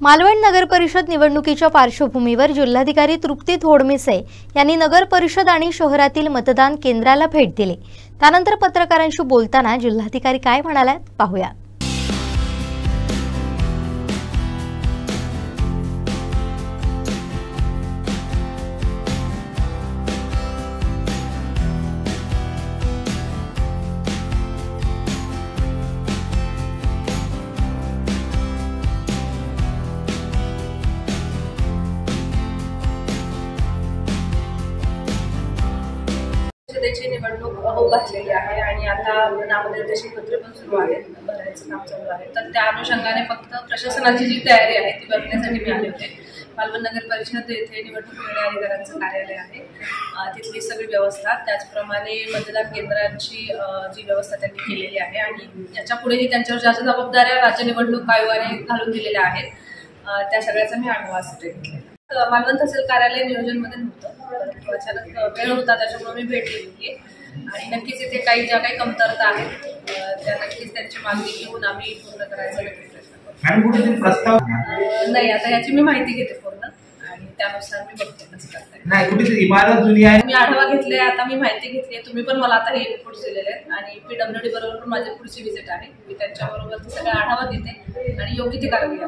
मालवण नगर परिषद निवडणुकीच्या पार्श्वभूमीवर जिल्हाधिकारी तृप्ती थोडमिसे यांनी नगर परिषद आणि शहरातील मतदान केंद्राला भेट दिली। त्यानंतर पत्रकारांशी बोलताना जिल्हाधिकारी काय म्हणाले पाहूया। परिषदेची निवडणूक होऊ घातलेली आहे आणि आता नामनिर्देशन पत्र पण सुरू आहेत, भरायचं काम चालू आहे। तर त्या अनुषंगाने फक्त प्रशासनाची जी तयारी आहे ती बघण्यासाठी मी आले होते। मालवण नगर परिषद येथे निवडणूक निर्णय अधिकाऱ्यांचं कार्यालय आहे, तिथली सगळी व्यवस्था, त्याचप्रमाणे मतदान केंद्रांची जी व्यवस्था त्यांनी केलेली आहे आणि याच्या पुढेही त्यांच्यावर ज्या जबाबदाऱ्या राज्य निवडणूक आयोगाने घालून दिलेल्या आहेत त्या सगळ्याचा मी आढावा घेतला। मालवण तहसील कार्यालय नियोजनमध्ये नव्हतं, परंतु अचानक वेळ होता त्याच्यामुळे मी भेट दिली आणि नक्कीच इथे ज्या काही कमतरता आहेत त्या नक्कीच त्यांची मागणी घेऊन आम्ही पूर्ण करायचा नक्कीच प्रस्ताव नाही। आता याची मी माहिती घेते पूर्ण आणि त्यानुसार मी बघते कसं करताय। इमारत जुनी आहे, मी आढावा घेतले, आता मी माहिती घेतली आहे, तुम्ही पण मला आता हे इनपुट दिलेले आहेत आणि PWD बरोबर पण माझी पुढची व्हिजिट आहे, मी त्यांच्याबरोबर सगळा आढावा घेते आणि योग्य ती कारवाई